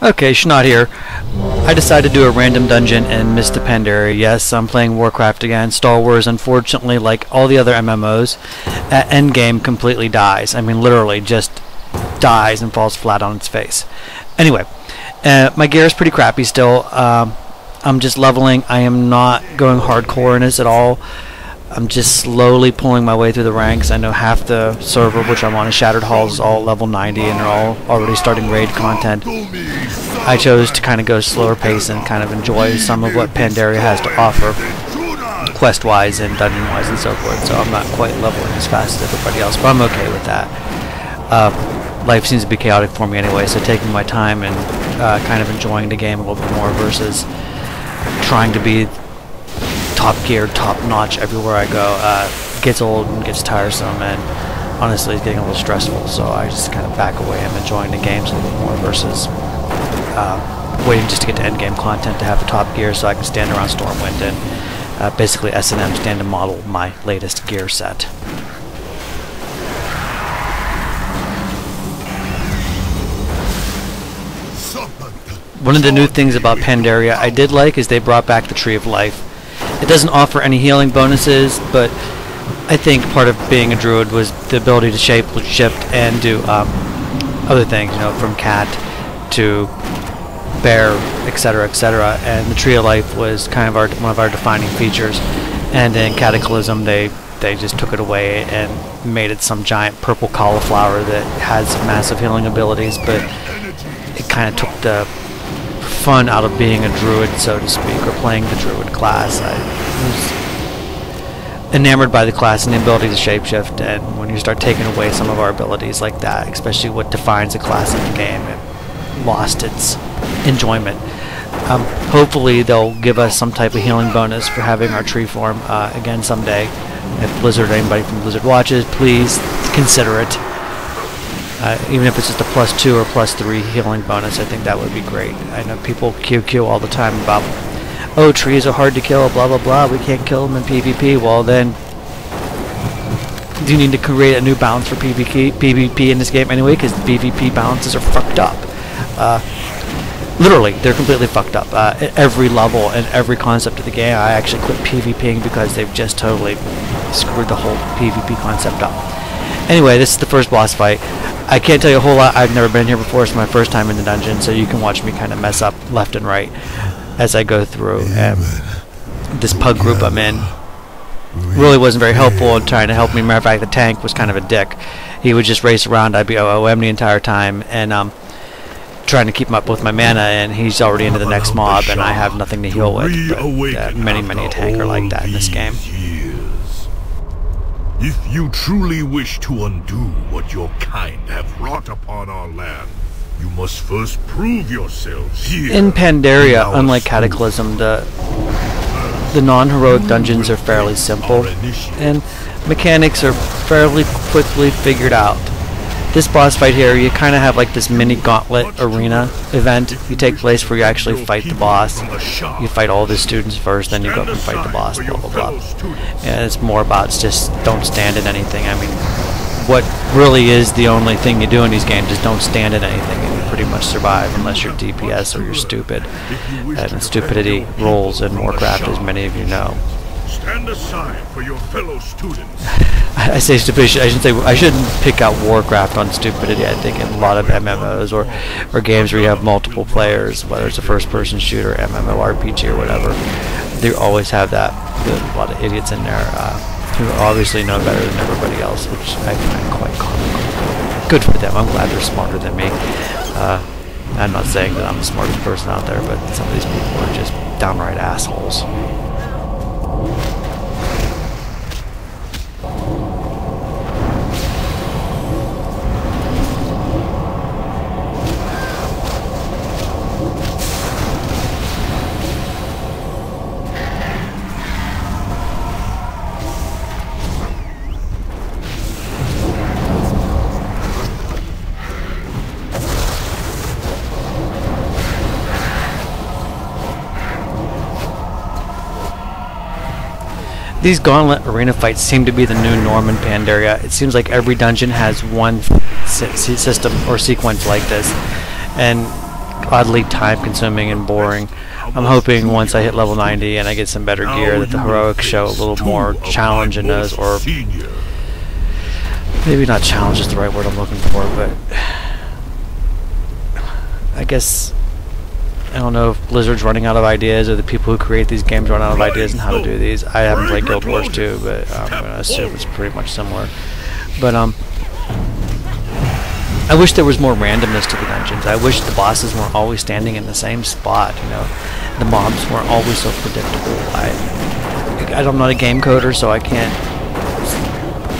Okay, Schnott here. I decided to do a random dungeon in Mists of Pandaria. Yes, I'm playing Warcraft again. Star Wars, unfortunately, like all the other MMOs, at endgame completely dies. I mean, literally just dies and falls flat on its face. Anyway, my gear is pretty crappy still. I'm just leveling. I am not going hardcore in this at all. I'm just slowly pulling my way through the ranks. I know half the server, which I'm on, in Shattered Halls, is all level 90, and they're all already starting raid content. I chose to kind of go slower pace and kind of enjoy some of what Pandaria has to offer, quest-wise and dungeon-wise and so forth. So I'm not quite leveling as fast as everybody else, but I'm okay with that. Life seems to be chaotic for me anyway, so taking my time and kind of enjoying the game a little bit more versus trying to be top gear, top notch everywhere I go gets old and gets tiresome, and honestly it's getting a little stressful, so I just kind of back away. I'm enjoying the games a little more versus waiting just to get to endgame content to have the top gear so I can stand around Stormwind and basically S&M stand and model my latest gear set. One of the new things about Pandaria I did like is they brought back the Tree of Life. It doesn't offer any healing bonuses, but I think part of being a druid was the ability to shift and do other things, you know, from cat to bear, etc., etc. And the Tree of Life was kind of one of our defining features. And in Cataclysm, they just took it away and made it some giant purple cauliflower that has massive healing abilities, but it kind of took the fun out of being a druid, so to speak, or playing the druid class. I was enamored by the class and the ability to shapeshift, and when you start taking away some of our abilities like that, especially what defines a class in the game, it lost its enjoyment. Hopefully they'll give us some type of healing bonus for having our tree form again someday. If Blizzard, anybody from Blizzard watches, please consider it. Even if it's just a +2 or +3 healing bonus, I think that would be great. I know people QQ all the time about, oh, trees are hard to kill, blah blah blah, we can't kill them in PvP. Well then, do you need to create a new balance for PvP in this game anyway, because the PvP balances are fucked up. Literally, they're completely fucked up. At every level and every concept of the game, I actually quit PvPing because they've just totally screwed the whole PvP concept up. Anyway, this is the first boss fight. I can't tell you a whole lot. I've never been here before. It's my first time in the dungeon, so you can watch me kind of mess up left and right as I go through. This pug group I'm in really wasn't very helpful in trying to help me. Matter of fact, the tank was kind of a dick. He would just race around. I'd be OOM the entire time, and trying to keep him up with my mana, and he's already into the next mob, and I have nothing to heal with. But, many a tank are like that in this game. If you truly wish to undo what your kind have wrought upon our land, you must first prove yourselves here. In Pandaria, unlike Cataclysm, the non-heroic dungeons are fairly simple, and mechanics are fairly quickly figured out. This boss fight here, you kind of have like this mini gauntlet arena event. You take place where you actually fight the boss. You fight all the students first, then you go up and fight the boss, blah blah blah. And it's more about just don't stand in anything. I mean, what really is the only thing you do in these games is don't stand in anything, and you pretty much survive unless you're DPS or you're stupid. And stupidity rules in Warcraft, as many of you know. Stand aside for your fellow students. I say stupidity. I shouldn't pick out Warcraft on stupidity. I think in a lot of MMOs or games where you have multiple players, whether it's a first-person shooter, MMORPG, or whatever, they always have that. A lot of idiots in there who obviously know better than everybody else, which I find quite comical. Good for them. I'm glad they're smarter than me. I'm not saying that I'm the smartest person out there, but some of these people are just downright assholes. These gauntlet arena fights seem to be the new norm in Pandaria. It seems like every dungeon has one system or sequence like this, and oddly time-consuming and boring. I'm hoping once I hit level 90 and I get some better gear that the heroics show a little more challenge in those, or maybe not challenge is the right word I'm looking for, but I guess I don't know if Blizzard's running out of ideas or the people who create these games run out of ideas on how to do these. I haven't played Guild Wars 2, but I'm going to assume it's pretty much similar. But I wish there was more randomness to the dungeons. I wish the bosses weren't always standing in the same spot, you know. The mobs weren't always so predictable. I'm not a game coder, so I can't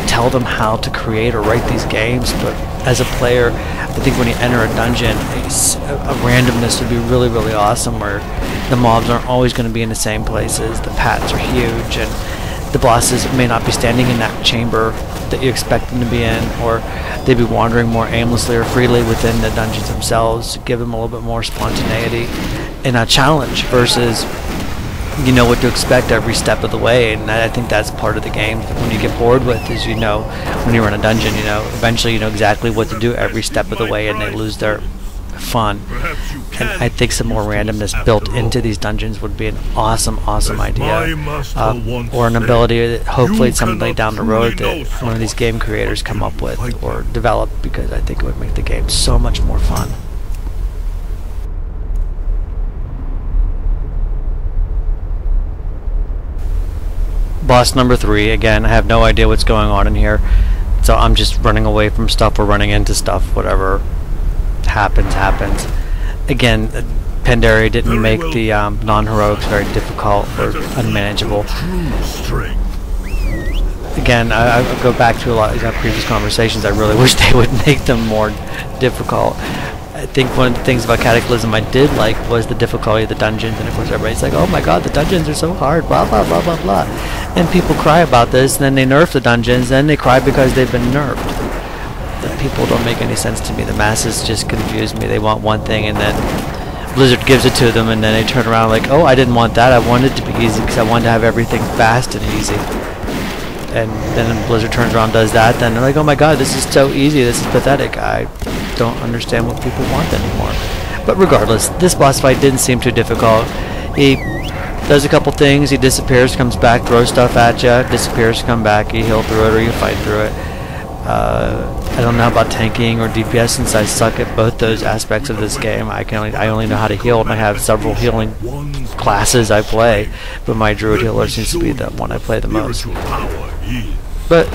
tell them how to create or write these games, but as a player, I think when you enter a dungeon, a randomness would be really, really awesome, where the mobs aren't always going to be in the same places, the paths are huge, and the bosses may not be standing in that chamber that you expect them to be in, or they'd be wandering more aimlessly or freely within the dungeons themselves to give them a little bit more spontaneity and a challenge versus you know what to expect every step of the way. And I think that's part of the game when you get bored with, is you know when you're in a dungeon, you know eventually you know exactly what to do every step of the way, and they lose their fun. And I think some more randomness built into these dungeons would be an awesome idea, or an ability that hopefully someday down the road that one of these game creators come up with or develop, because I think it would make the game so much more fun. Boss number 3, again, I have no idea what's going on in here, so I'm just running away from stuff or running into stuff. Whatever happens. Again, Pandaria didn't make the non-heroics very difficult or unmanageable. Again, I go back to a lot of previous conversations. I really wish they would make them more difficult. I think one of the things about Cataclysm I did like was the difficulty of the dungeons, and of course everybody's like, oh my god, the dungeons are so hard, blah blah blah blah blah. And people cry about this, and then they nerf the dungeons, then they cry because they've been nerfed. The people don't make any sense to me. The masses just confuse me. They want one thing, and then Blizzard gives it to them, and then they turn around like, oh, I didn't want that, I wanted it to be easy because I wanted to have everything fast and easy. And then Blizzard turns around and does that, then they're like, oh my god, this is so easy, this is pathetic. I don't understand what people want anymore. But regardless, this boss fight didn't seem too difficult. He does a couple things, he disappears, comes back, throws stuff at you, disappears, come back, you heal through it or you fight through it. I don't know about tanking or DPS, since I suck at both those aspects of this game. I only know how to heal, and I have several healing classes I play, but my druid healer seems to be the one I play the most. But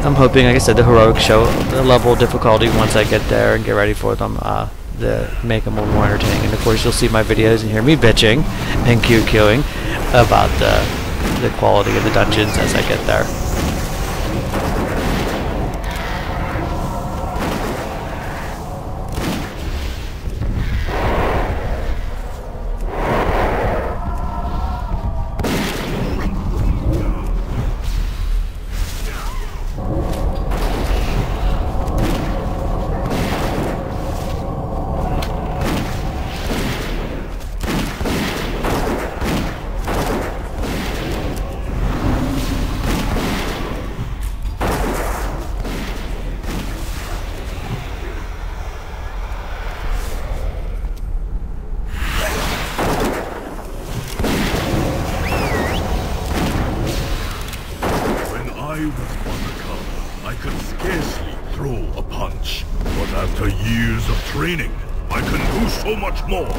I'm hoping, like I said, the heroics show the level of difficulty once I get there and get ready for them, to make them a little more entertaining. And of course you'll see my videos and hear me bitching and QQing about the quality of the dungeons as I get there. I could scarcely throw a punch, but after years of training, I can do so much more.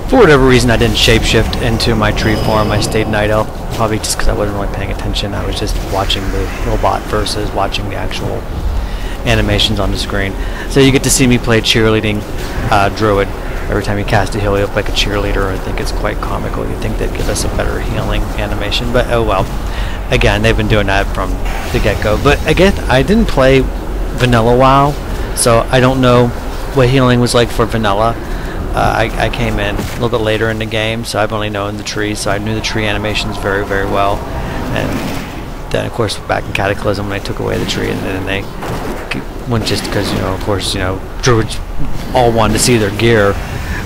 For whatever reason, I didn't shapeshift into my tree form. I stayed Night Elf, probably just because I wasn't really paying attention. I was just watching the robot versus watching the actual animations on the screen. So you get to see me play cheerleading druid. Every time you cast a heal, you look like a cheerleader. I think it's quite comical. You'd think they'd give us a better healing animation, but oh well. again, they've been doing that from the get-go. But again, I didn't play vanilla WoW, so I don't know what healing was like for vanilla. I came in a little bit later in the game, so I've only known the trees, so I knew the tree animations very, very well. And then, of course, back in Cataclysm, when I took away the tree, and then they went, just because, you know, of course, you know, druids all wanted to see their gear.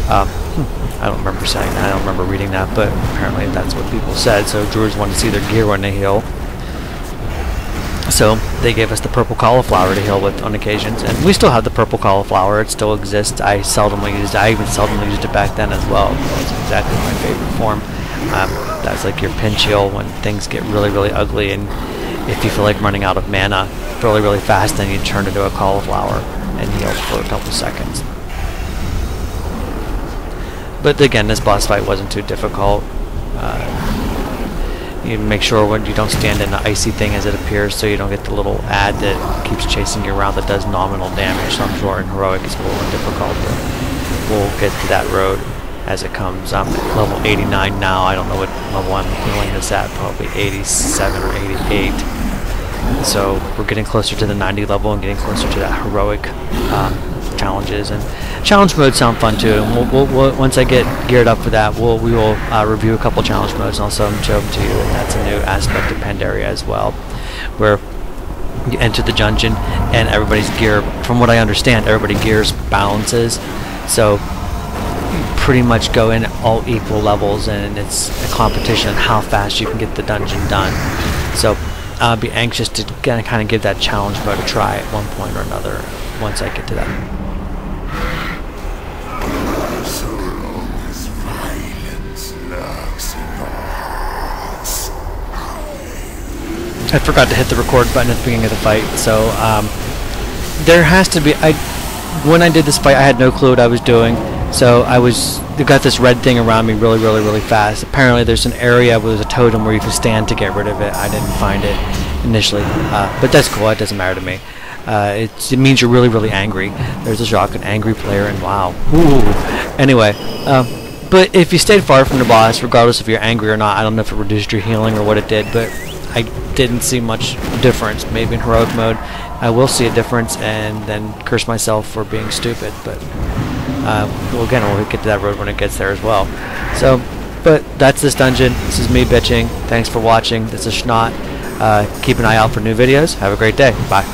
I don't remember saying that, I don't remember reading that, but apparently that's what people said. So druids wanted to see their gear when they heal. So they gave us the purple cauliflower to heal with on occasions, and we still have the purple cauliflower. It still exists. I seldomly used it. I even seldomly used it back then as well. It's exactly my favorite form. That's like your pinch heal when things get really, really ugly, and if you feel like running out of mana really, really fast, then you turn into a cauliflower and heal for a couple seconds. But again, this boss fight wasn't too difficult. You make sure when you don't stand in the icy thing as it appears, so you don't get the little ad that keeps chasing you around that does nominal damage. So I'm sure in Heroic it's a little more difficult, but we'll get to that road as it comes. I'm at level 89 now. I don't know what level I'm healing this at, probably 87 or 88. So we're getting closer to the 90 level and getting closer to that Heroic challenges. And challenge modes sound fun too, and we'll once I get geared up for that, we will review a couple challenge modes and also show them to you. And that's a new aspect of Pandaria as well, where you enter the dungeon and everybody's gear, from what I understand, everybody gears balances, so you pretty much go in at all equal levels, and it's a competition on how fast you can get the dungeon done. So I'll be anxious to kind of give that challenge mode a try at one point or another once I get to that. I forgot to hit the record button at the beginning of the fight, so there has to be. When I did this fight, I had no clue what I was doing, so I got this red thing around me really, really, really fast. Apparently, there's an area where there's a totem where you can stand to get rid of it. I didn't find it initially, but that's cool. It doesn't matter to me. It means you're really, really angry. There's a shock, an angry player, and wow. Ooh. Anyway. But if you stayed far from the boss, regardless if you're angry or not, I don't know if it reduced your healing or what it did, but I didn't see much difference. Maybe in Heroic mode I will see a difference and then curse myself for being stupid, but well, again, we'll get to that road when it gets there as well. So, but that's this dungeon. This is me bitching. Thanks for watching. This is Schnott. Keep an eye out for new videos. Have a great day. Bye.